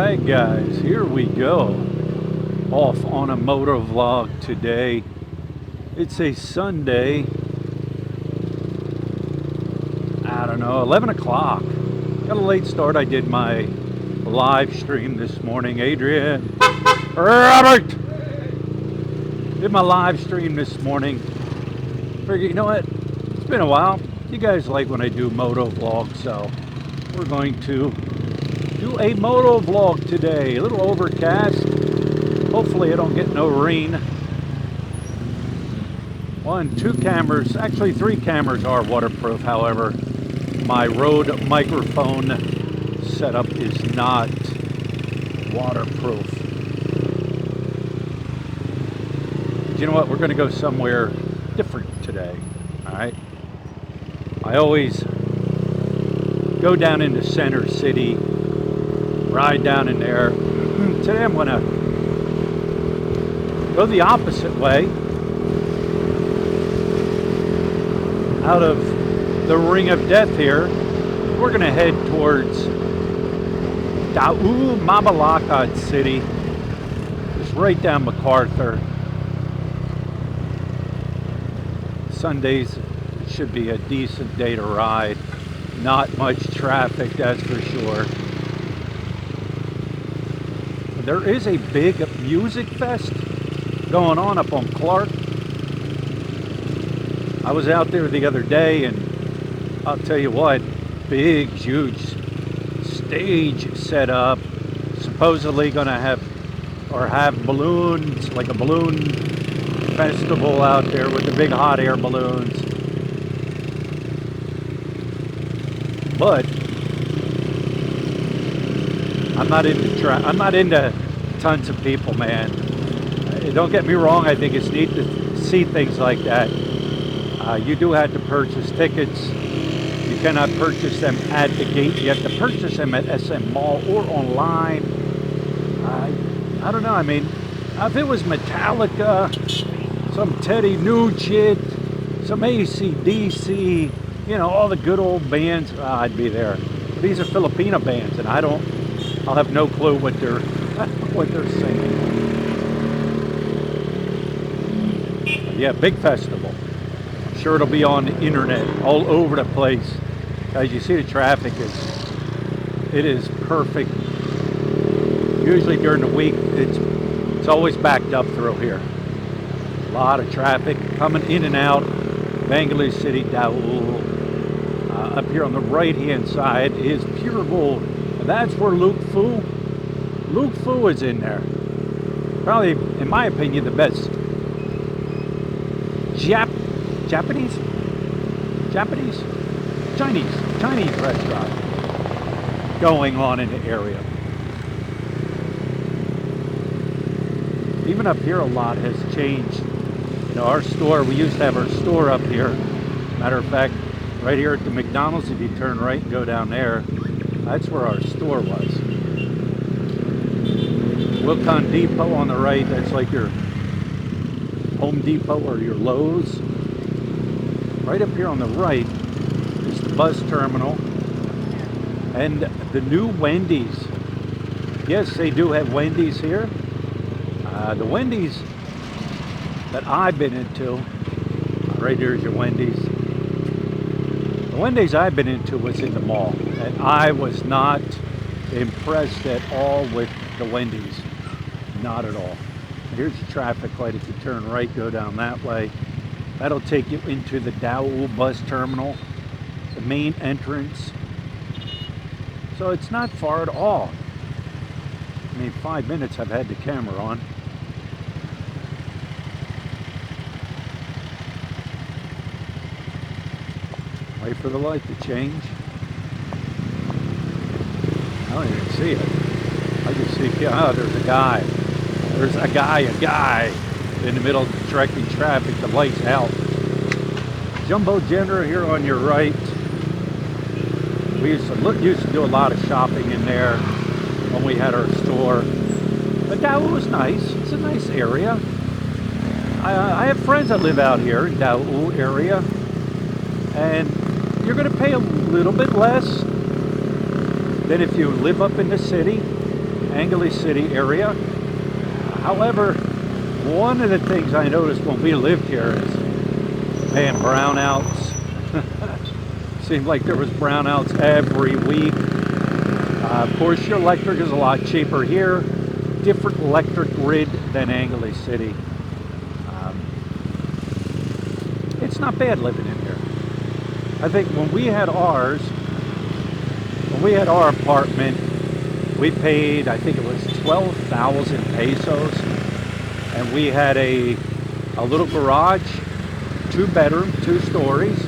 Alright guys, here we go. Off on a motovlog today. It's a Sunday. I don't know, 11 o'clock. Got a late start. I did my live stream this morning. Adrian, Robert! Did my live stream this morning. Figured, you know what? It's been a while. You guys like when I do motovlogs, so we're going to do a motovlog today. A little overcast. Hopefully I don't get no rain. One, two cameras, actually three cameras are waterproof. However, my Rode microphone setup is not waterproof. But you know what? We're going to go somewhere different today. All right. I always go down into Center City, ride down in there. Today I'm going to go the opposite way, out of the Ring of Death here. We're going to head towards Dau Mabalacat City, just right down McArthur. Sundays should be a decent day to ride. Not much traffic, that's for sure. There is a big music fest going on up on Clark. I was out there the other day, and I'll tell you what, big, huge stage set up. Supposedly going to have balloons, like a balloon festival out there with the big hot air balloons. But I'm not into tons of people, man. Don't get me wrong, I think it's neat to see things like that. You do have to purchase tickets. You cannot purchase them at the gate. You have to purchase them at SM Mall or online. I don't know, I mean, if it was Metallica, some Teddy Nugent, some AC/DC, you know, all the good old bands, I'd be there. These are Filipino bands, and I'll have no clue what they're singing. But yeah, big festival. I'm sure it'll be on the internet all over the place. As you see, the traffic is perfect. Usually during the week, it's always backed up through here. A lot of traffic coming in and out. Bangalore City, Dau. Up here on the right-hand side is Pure Gold. And that's where Luke Fu is in there. Probably, in my opinion, the best Chinese restaurant going on in the area. Even up here, a lot has changed. You know, our store, we used to have our store up here. Matter of fact, right here at the McDonald's, if you turn right and go down there, that's where our store was. Wilcon Depot on the right, that's like your Home Depot or your Lowe's. Right up here on the right is the bus terminal and the new Wendy's. Yes, they do have Wendy's here. The Wendy's that I've been into, right here is your Wendy's. The Wendy's I've been into was in the mall, and I was not impressed at all with the Wendy's. Not at all. Here's the traffic light. If you turn right, go down that way. That'll take you into the Dau bus terminal, the main entrance. So it's not far at all. I mean, 5 minutes I've had the camera on. Wait for the light to change. I don't even see it. I just see, oh, there's a guy. There's a guy in the middle of directing traffic. The light's out. Jumbo General here on your right. We used to do a lot of shopping in there when we had our store. But Dau was nice. It's a nice area. I have friends that live out here in Dau area, and you're going to pay a little bit less than if you live up in the city. Angeles City area. However, one of the things I noticed when we lived here is, man, brownouts. Seemed like there was brownouts every week. Of course, your electric is a lot cheaper here. Different electric grid than Angeles City. It's not bad living in here. I think when we had our apartment, we paid, I think it was 12,000 pesos, and we had a little garage, 2-bedroom, 2 stories,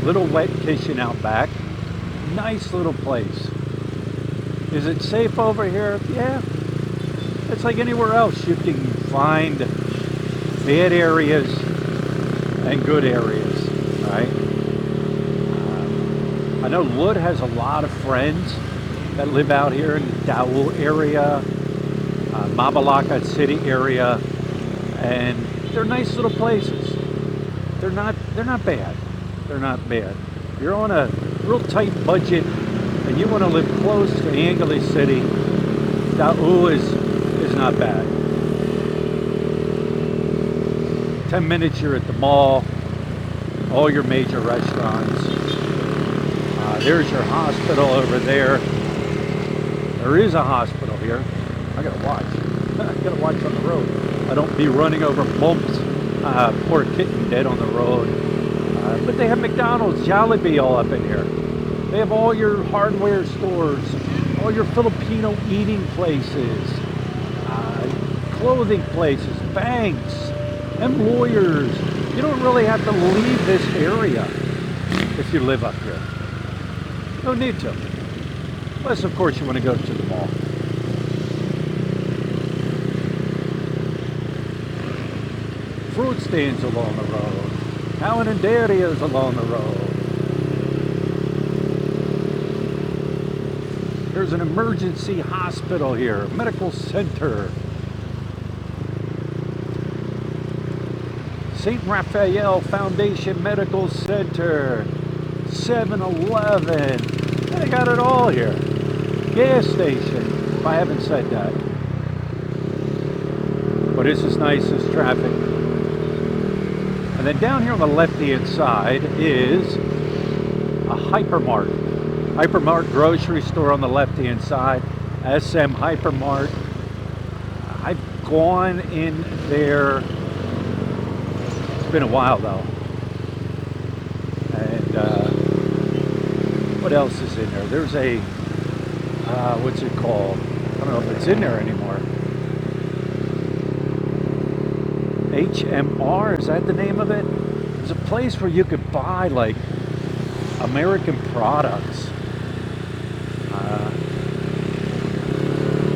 little wet kitchen out back, nice little place. Is it safe over here? Yeah, it's like anywhere else. You can find bad areas and good areas, right? I know Lud has a lot of friends that live out here in the Dau area, Mabalacat City area, and they're nice little places. They're not bad. They're not bad. If you're on a real tight budget and you want to live close to Angeles City, Dau is not bad. 10 minutes you're at the mall, all your major restaurants. There's your hospital over there. There is a hospital here. I gotta watch. I gotta watch on the road. I don't be running over bumps. Poor kitten dead on the road. But they have McDonald's, Jollibee all up in here. They have all your hardware stores, all your Filipino eating places, clothing places, banks, and lawyers. You don't really have to leave this area if you live up here. No need to. Unless, of course, you want to go to the mall. Fruit stands along the road. Palindarias along the road. There's an emergency hospital here, medical center. St. Raphael Foundation Medical Center. 7-Eleven. They got it all here. Gas station, if I haven't said that. But it's as nice as traffic. And then down here on the left-hand side is a hypermart. Hypermart grocery store on the left-hand side. SM Hypermart. I've gone in there. It's been a while though. And what else is in there? There's a, what's it called? I don't know if it's in there anymore. HMR, is that the name of it? It's a place where you could buy like American products.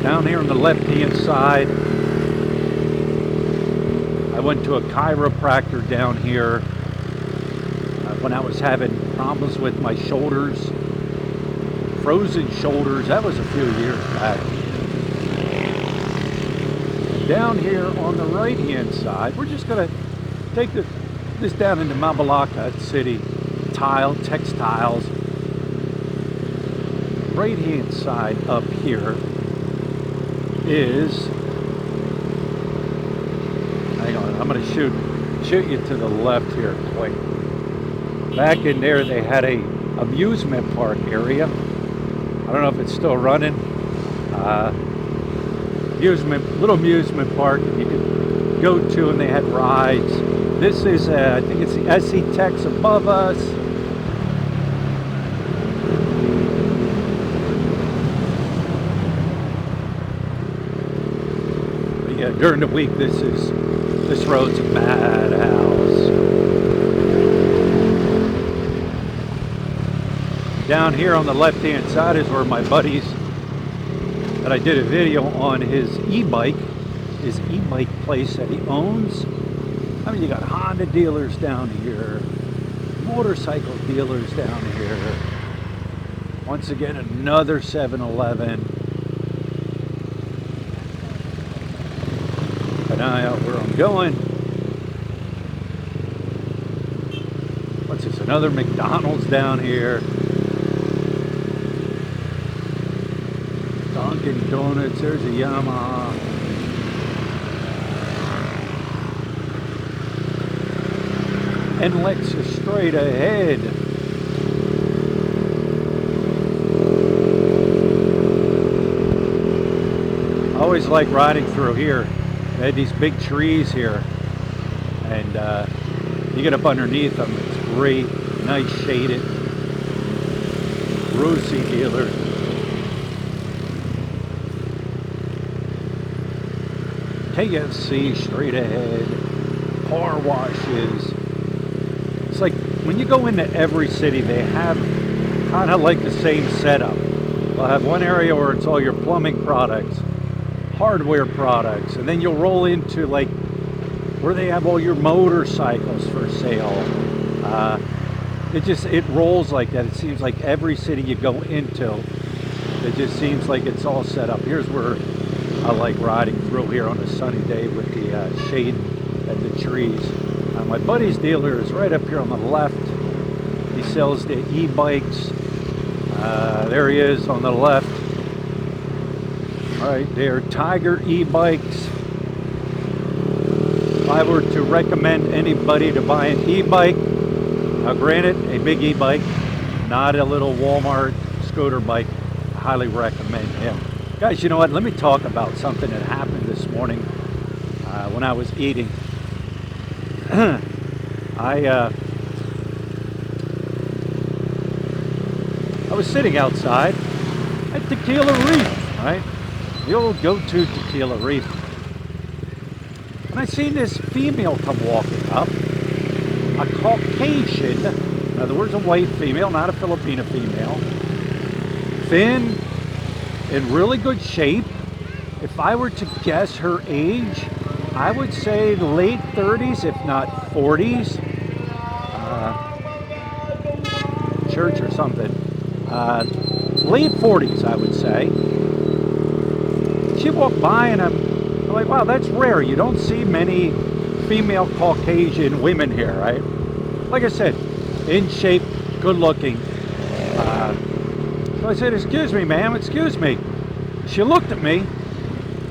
Down here on the left-hand side, I went to a chiropractor down here when I was having problems with my shoulders, frozen shoulders. That was a few years back. Down here on the right-hand side, we're just going to take this down into Mabalacat City, textiles. Right-hand side up here is, hang on, I'm going to shoot you to the left here quick. Back in there they had a amusement park area. I don't know if it's still running. Little amusement park you could go to, and they had rides. This is I think it's the SC Techs above us. But yeah, during the week this road's a madhouse. Down here on the left-hand side is where my buddies that I did a video on his e-bike place that he owns. I mean, you got Honda dealers down here, motorcycle dealers down here. Once again, another 7-Eleven. An eye out where I'm going. What's this? Another McDonald's down here. Dunkin' Donuts. There's a Yamaha. And Lexus straight ahead. I always like riding through here. They had these big trees here, and you get up underneath them. It's great, nice shaded. Rosie dealer. KFC straight ahead. Car washes. It's like when you go into every city, they have kind of like the same setup. They'll have one area where it's all your plumbing products, hardware products, and then you'll roll into like where they have all your motorcycles for sale. It rolls like that. It seems like every city you go into, it just seems like it's all set up. Here's where I like riding through here on a sunny day with the shade and the trees. My buddy's dealer is right up here on the left. He sells the e-bikes. There he is on the left. Right there, Tiger e-bikes. If I were to recommend anybody to buy an e-bike, now granted, a big e-bike, not a little Walmart scooter bike, I highly recommend him. Guys, you know what? Let me talk about something that happened this morning when I was eating. I was sitting outside at Tequila Reef, right? The old go-to Tequila Reef. And I seen this female come walking up, a Caucasian, in other words, a white female, not a Filipino female, thin, in really good shape. If I were to guess her age, I would say late 30s, if not 40s. Church or something. Late 40s, I would say. She walked by and I'm like, wow, that's rare. You don't see many female Caucasian women here, right? Like I said, in shape, good looking. So I said, excuse me, ma'am, excuse me. She looked at me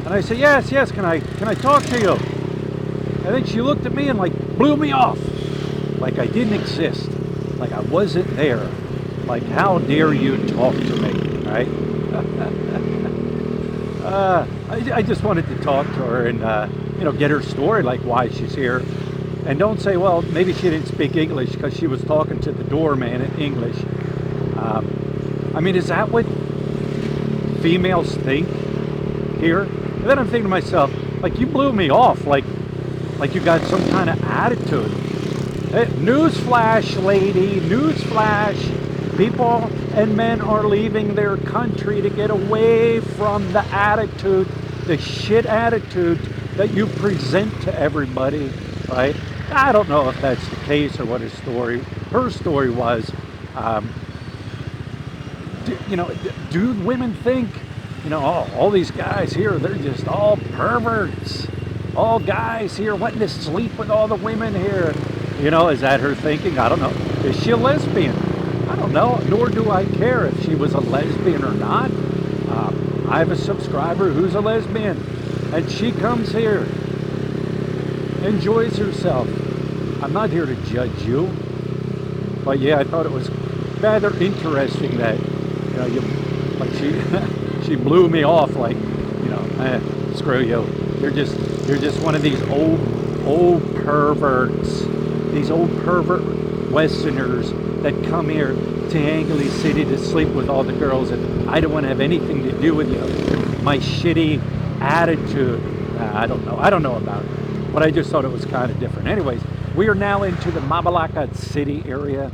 and I said, yes, can I talk to you? And then she looked at me and like blew me off. Like I didn't exist. Like I wasn't there. Like, how dare you talk to me, right? I just wanted to talk to her and, get her story, like why she's here. And don't say, well, maybe she didn't speak English because she was talking to the doorman in English. I mean, is that what females think here? And then I'm thinking to myself, like, you blew me off, like you got some kind of attitude. Hey, newsflash, lady, newsflash. People and men are leaving their country to get away from the attitude, the shit attitude that you present to everybody, right? I don't know if that's the case or what her story was. Do women think, all these guys here, they're just all perverts. All guys here wanting to sleep with all the women here. Is that her thinking? I don't know. Is she a lesbian? I don't know, nor do I care if she was a lesbian or not. I have a subscriber who's a lesbian, and she comes here, enjoys herself. I'm not here to judge you, but yeah, I thought it was rather interesting that, she blew me off like, screw you. You're just one of these old perverts, these old pervert Westerners that come here to Angeles City to sleep with all the girls, and I don't want to have anything to do with you. My shitty attitude. I don't know about it, but I just thought it was kind of different. Anyways, we are now into the Mabalacat City area.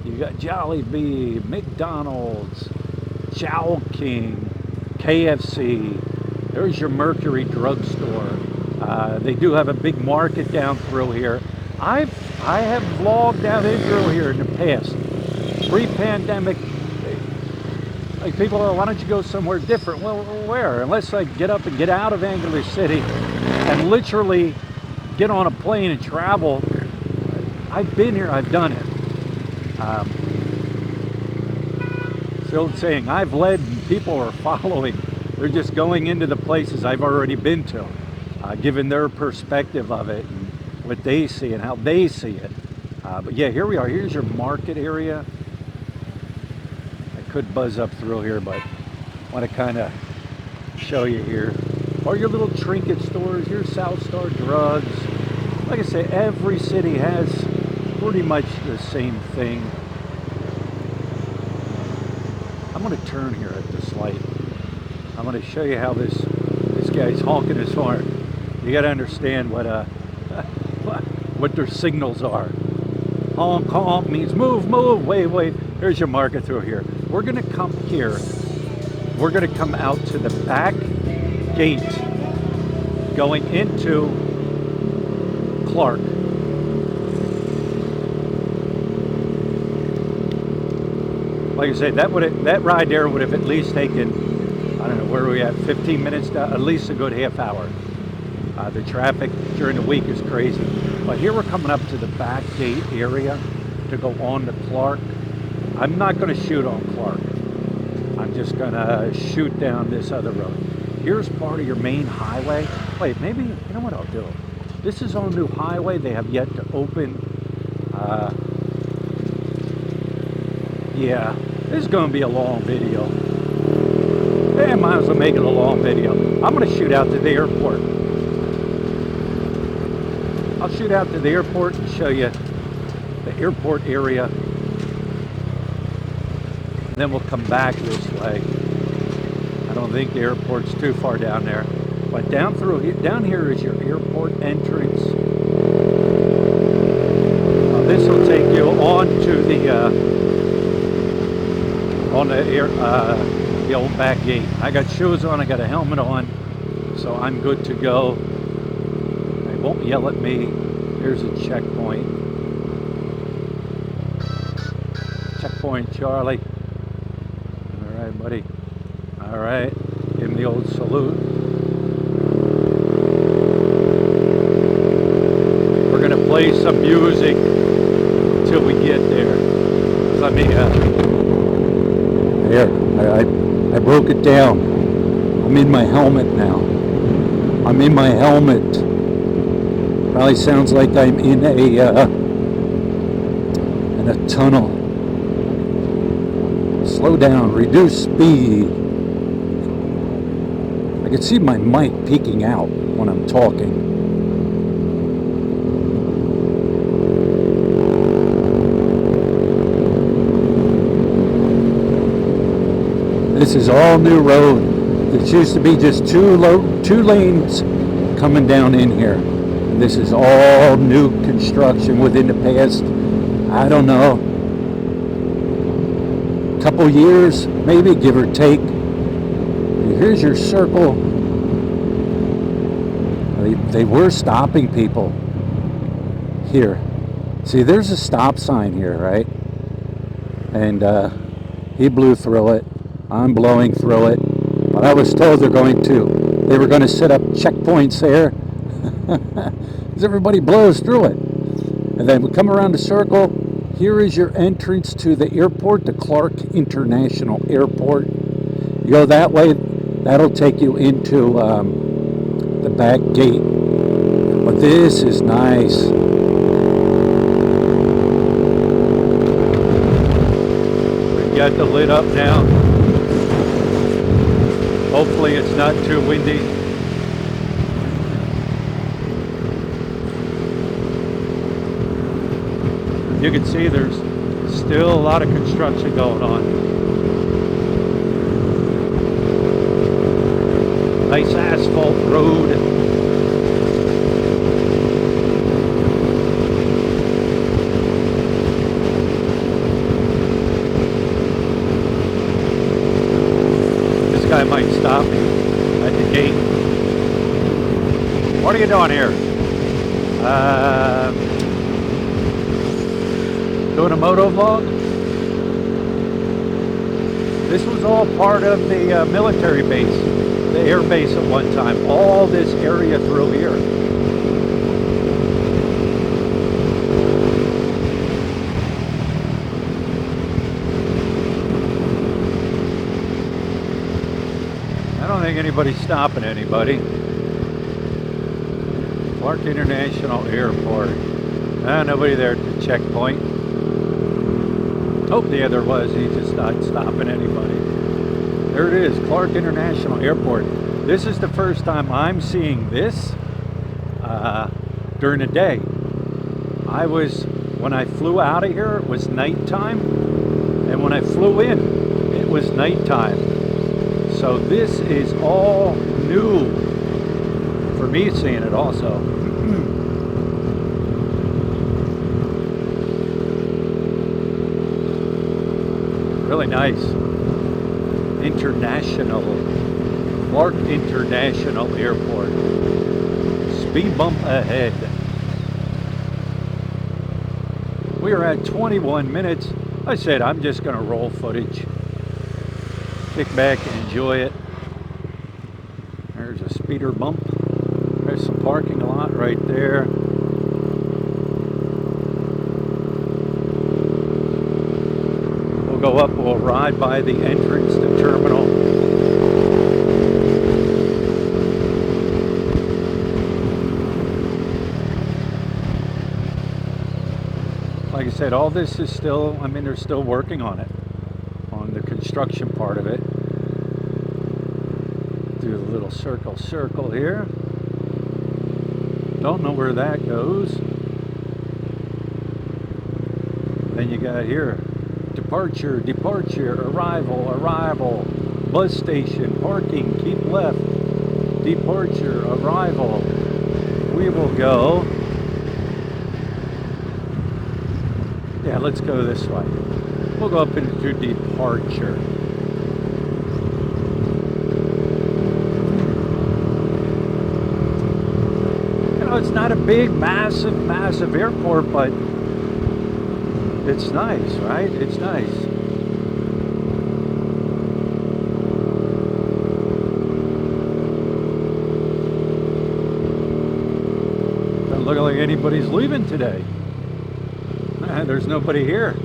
You got Jollibee, McDonald's, Chow King, KFC. There's your Mercury drugstore. They do have a big market down through here. I have vlogged down in through here in the past. Pre-pandemic, like people are, why don't you go somewhere different? Well, where? Unless I get up and get out of Angeles City and literally get on a plane and travel. I've been here, I've done it. It's the old saying, I've led and people are following. They're just going into the places I've already been to, giving their perspective of it and what they see and how they see it. But yeah, here we are. Here's your market area. I could buzz up through here, but I want to kind of show you here. Or your little trinket stores, your South Star Drugs. Like I say, every city has pretty much the same thing. I'm going to turn here at this light. I'm going to show you how this guy's honking his horn. You got to understand what what their signals are. Honk, honk means move, move, wait, wait. Here's your marker through here. We're going to come here. We're going to come out to the back gate going into Clark. Like I said, that ride there would have at least taken, I don't know, where are we at, 15 minutes, to at least a good half hour. The traffic during the week is crazy. But here we're coming up to the back gate area to go on to Clark. I'm not going to shoot on Clark. I'm just going to shoot down this other road. Here's part of your main highway. Wait, maybe, you know what I'll do? This is all new highway. They have yet to open. Yeah, this is going to be a long video. I might as well make it a long video. I'm going to shoot out to the airport. I'll shoot out to the airport and show you the airport area. Then we'll come back this way. I don't think the airport's too far down there. But down here is your airport entrance. This will take you on to the old back gate. I got shoes on, I got a helmet on, so I'm good to go. They won't yell at me. Here's a checkpoint. Checkpoint, Charlie. All right, buddy. All right, give him the old salute. We're gonna play some music until we get there. Let me, here, I broke it down. I'm in my helmet now. I'm in my helmet. Probably sounds like I'm in a tunnel. Slow down, reduce speed. I can see my mic peeking out when I'm talking. This is all new road. It used to be just two lanes coming down in here. This is all new construction within the past, I don't know, couple years, maybe, give or take. Here's your circle. They were stopping people here. See, there's a stop sign here, right? And he blew through it. I'm blowing through it. But I was told they were going to set up checkpoints there. Because everybody blows through it. And then we come around the circle. Here is your entrance to the airport, the Clark International Airport. You go that way, that'll take you into the back gate. But this is nice. We got the lid up now. Hopefully it's not too windy. You can see there's still a lot of construction going on. Nice asphalt road. This guy might stop me at the gate. What are you doing here? Doing a motovlog. This was all part of the military base, the air base at one time. All this area through here. I don't think anybody stopping anybody. Clark International Airport. Nobody there at the checkpoint. Oh, yeah, there was. He just not stopping anybody. There it is, Clark International Airport. This is the first time I'm seeing this during the day. When I flew out of here, it was nighttime, and when I flew in, it was nighttime. So this is all new for me seeing it also. Really nice. International, Clark International Airport. Speed bump ahead. We are at 21 minutes. I said I'm just going to roll footage. Kick back and enjoy it. There's a speeder bump. There's some parking lot right there. We'll go up, we'll ride by the entrance to terminal. Like I said, all this is still, I mean, they're still working on it, on the construction part of it. Do a little circle here. Don't know where that goes. Then you got here, departure, arrival, bus station, parking, keep left, departure, arrival. We will go. Yeah, let's go this way. We'll go up into departure. You know, it's not a big, massive airport, but it's nice, right? It's nice. Doesn't look like anybody's leaving today. There's nobody here.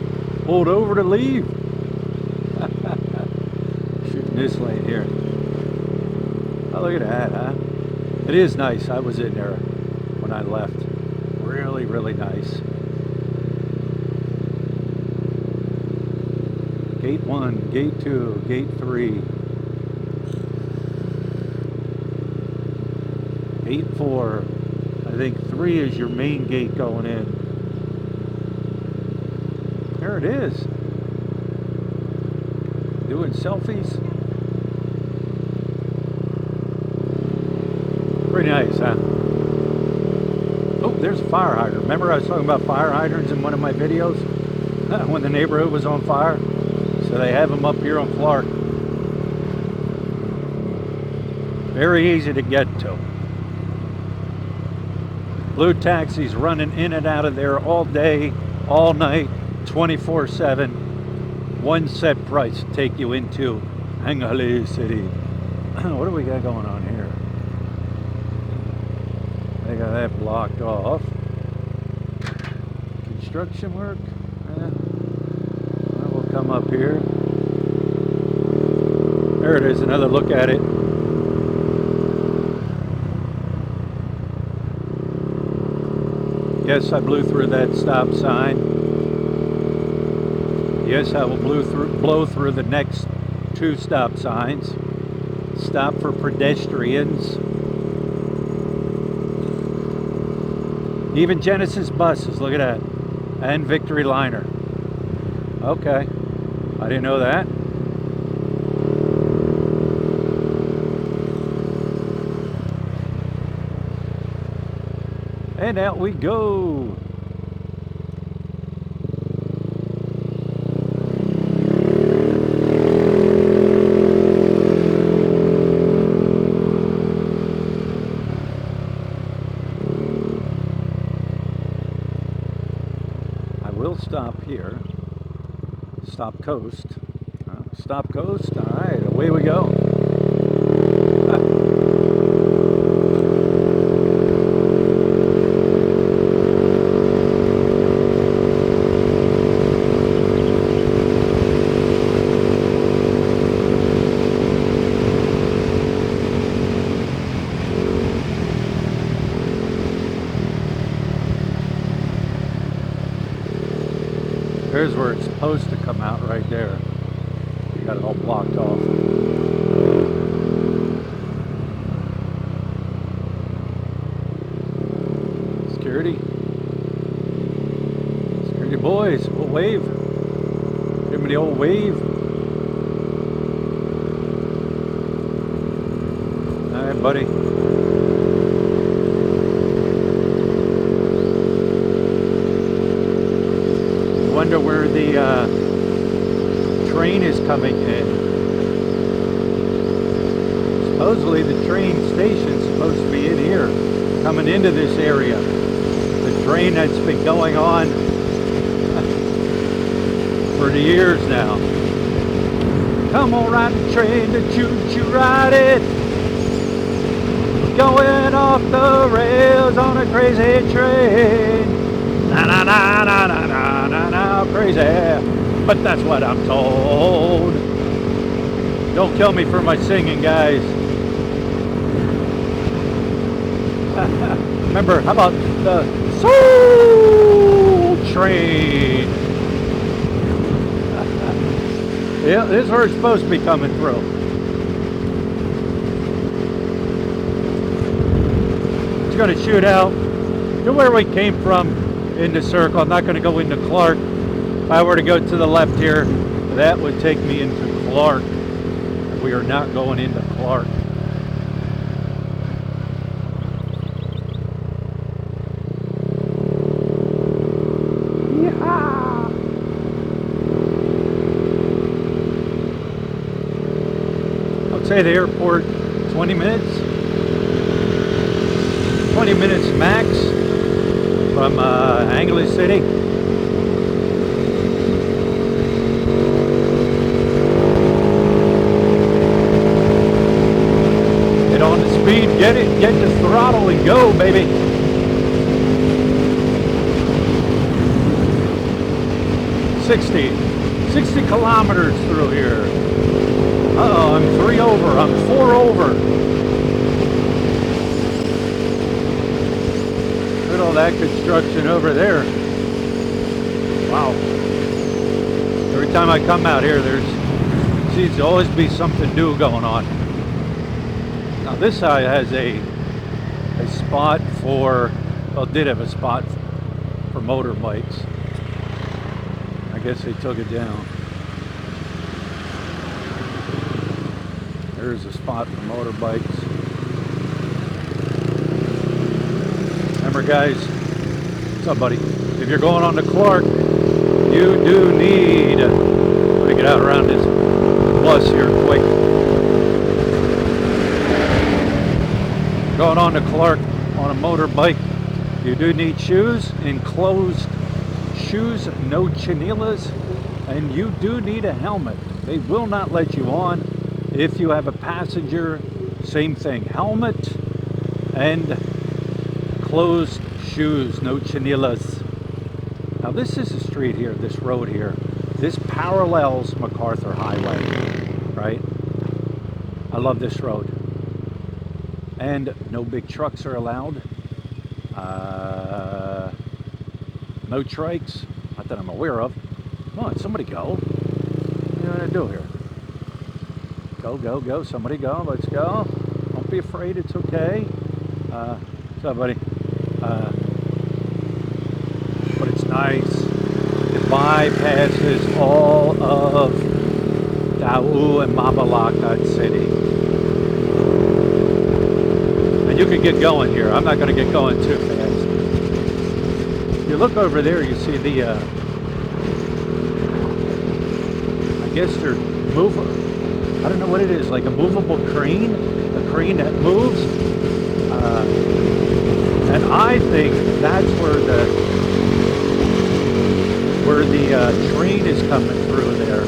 Pulled over to leave. Shooting this lane here. Oh, look at that, huh? It is nice. I was in there when I left. Really, really nice. Gate 1, Gate 2, Gate 3. Gate 4. I think 3 is your main gate going in. There it is. Doing selfies. Pretty nice, huh? Oh, there's a fire hydrant. Remember I was talking about fire hydrants in one of my videos? When the neighborhood was on fire? So they have them up here on Clark. Very easy to get to. Blue taxis running in and out of there all day, all night. 24/7, one set price to take you into Caucasian City. What do we got going on here? They got that blocked off. Construction work. We'll come up here. There it is, another look at it. Yes, I blew through that stop sign. Yes, I will blow through the next 2 stop signs. Stop for pedestrians. Even Genesis buses, look at that. And Victory Liner. Okay, I didn't know that. And out we go. Stop here. Stop coast. Stop coast. All right, away we go. there's where it's supposed to come out right there. You got it all blocked off. Security. Security boys, we'll wave. Give me the old wave. All right, buddy. Wonder where the train is coming in. Supposedly the train station's supposed to be in here, coming into this area. The train that's been going on for years now. Come on, ride the train, the choo-choo, ride it. Going off the rails on a crazy train. Na na na na na na na na, crazy. But that's what I'm told. Don't kill me for my singing, guys. Remember, how about the Soul Train? Yeah, this is where it's supposed to be coming through. It's going to shoot out to where we came from in the circle. I'm not going to go into Clark. If I were to go to the left here, that would take me into Clark. We are not going into Clark. Yeah. I'd say the airport 20 minutes. 20 minutes max from Angeles City. Get on the speed, get the throttle and go, baby. Sixty kilometers through here. Uh-oh, I'm 3 over, I'm 4 over. Look at all that construction over there. Wow. Every time I come out here, there seems to always be something new going on. Now this side has a spot for, well, did have a spot for motorbikes. I guess they took it down. There's a spot for motorbikes. Remember, guys, what's up, buddy? If you're going on to Clark, you do need to get out around this bus here quick. Going on to Clark on a motorbike, you do need shoes, enclosed shoes, no chinelas, and you do need a helmet. They will not let you on. If you have a passenger, same thing, helmet and closed shoes, no chinelas. Now this is the street here, this road here. This parallels McArthur Highway, right? I love this road. And no big trucks are allowed. No trikes, not that I'm aware of. Come on, somebody go. What are you gonna do here? Go, go, go, somebody go, let's go. Don't be afraid, it's okay. What's up, buddy? But it's nice. It bypasses all of Dau and Mabalacat City. And you can get going here. I'm not going to get going too fast. If you look over there, you see the, I guess they're moving. I don't know what it is, like a movable crane, a crane that moves. And I think that's where the train is coming through there.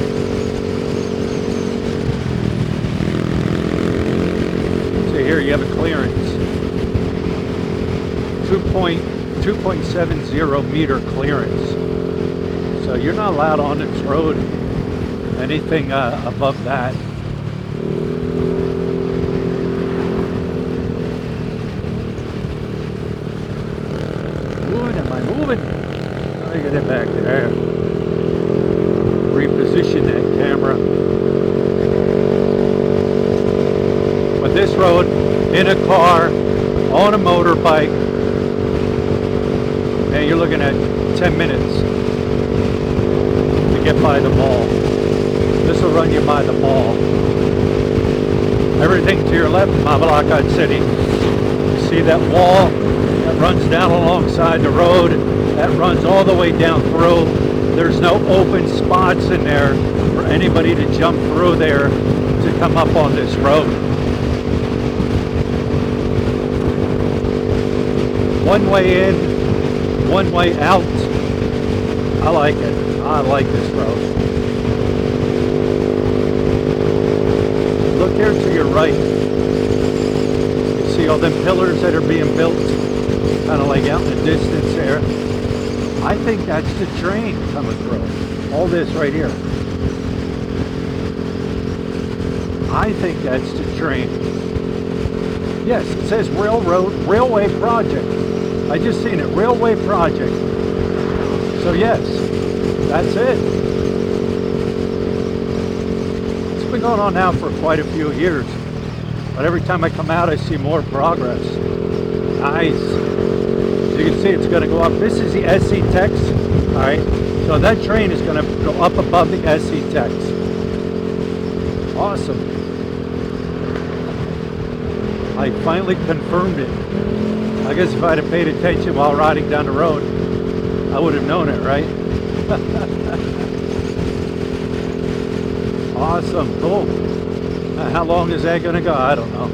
So here you have a clearance. 2.70 meter clearance. So you're not allowed on this road anything above that. Am I moving? Let me get it back there. this road in a car, on a motorbike, and you're looking at 10 minutes to get by the mall. This will run you by the mall. Everything to your left, Mabalacat City. You see that wall that runs down alongside the road, that runs all the way down through. There's no open spots in there for anybody to jump through there to come up on this road. One way in, one way out. I like it. I like this road. Look here to your right. You see all them pillars that are being built, kind of like out in the distance there. I think that's the train coming through. All this right here. I think that's the train. Yes, it says railway project. I just seen it, railway project. So yes, that's it. It's been going on now for quite a few years, but every time I come out I see more progress. Nice. So you can see it's going to go up. This is the SC Tex. All right, so that train is going to go up above the SC Tex. Awesome. I finally confirmed it. I guess if I'd have paid attention while riding down the road, I would have known it, right? Awesome, cool. How long is that going to go? I don't know.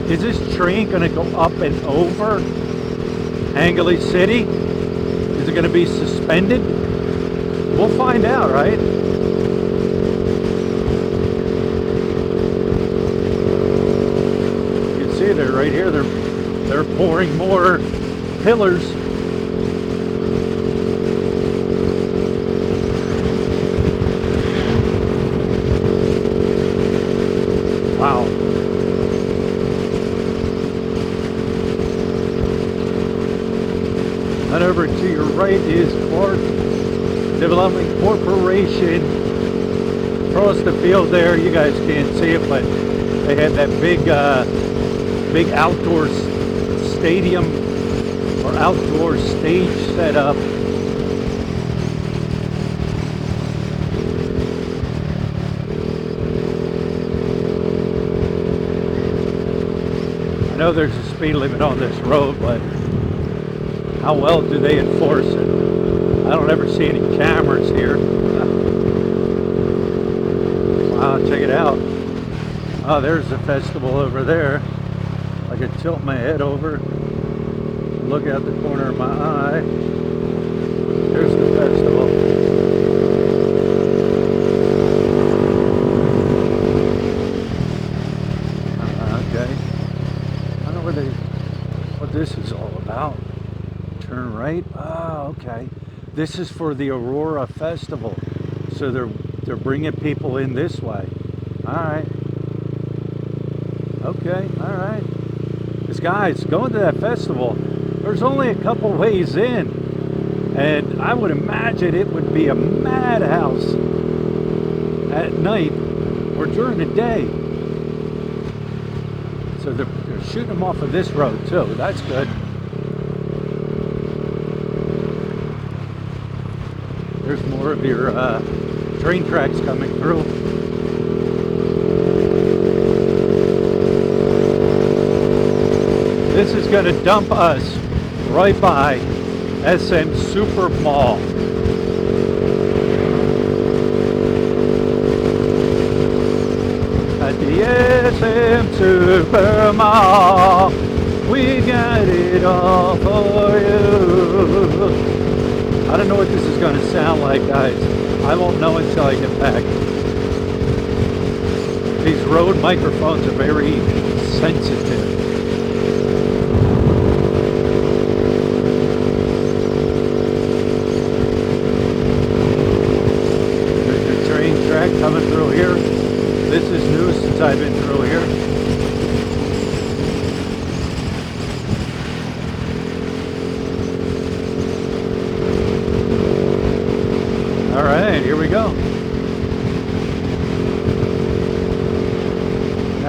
Is this train going to go up and over Angeles City? Is it going to be suspended? We'll find out, right? You can see they're right here. They're pouring more pillars. Wow. And over to your right is Clark Development Corporation. Across the field there, you guys can't see it, but they had that big outdoor stadium or outdoor stage set up. I know there's a speed limit on this road, but how well do they enforce it? I don't ever see any cameras here. Wow, check it out. Oh, there's the festival over there. I could tilt my head over, look out the corner of my eye. There's the festival. Okay. I don't know what this is all about. Turn right. Oh, okay. This is for the Aurora Festival. So they're bringing people in this way. All right. Okay. All right. Because guys, going to that festival, there's only a couple ways in, and I would imagine it would be a madhouse at night or during the day. So they're shooting them off of this road too. That's good. There's more of your train tracks coming through. This is going to dump us right by SM Super Mall. At the SM Super Mall, we got it all for you. I don't know what this is going to sound like, guys. I won't know until I get back. These road microphones are very sensitive. There's your train track coming through here. This is new since I've been through here. All right, here we go.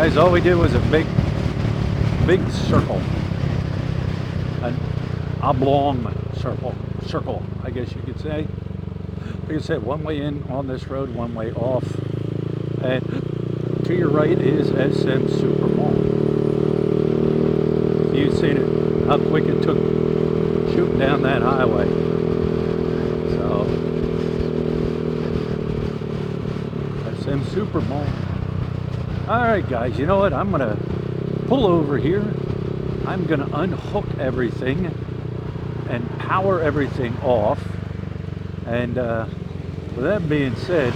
guys, all we did was a big circle, an oblong circle, I guess you could say. Like I said, one way in on this road, one way off, and to your right is SM Super Mall. You've seen it, how quick it took shooting down that highway. So, SM Super Mall. Alright guys, you know what? I'm gonna pull over here. I'm gonna unhook everything and power everything off. And with that being said,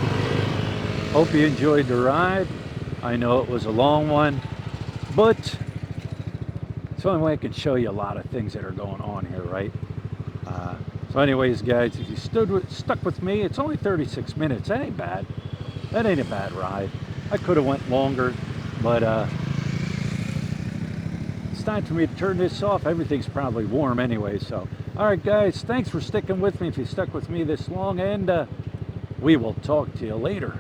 hope you enjoyed the ride. I know it was a long one, but it's the only way I can show you a lot of things that are going on here, right? So anyways, guys, if you stuck with me, it's only 36 minutes. That ain't bad. That ain't a bad ride. I could have went longer, but it's time for me to turn this off. Everything's probably warm anyway, so. All right, guys, thanks for sticking with me if you stuck with me this long, and we will talk to you later.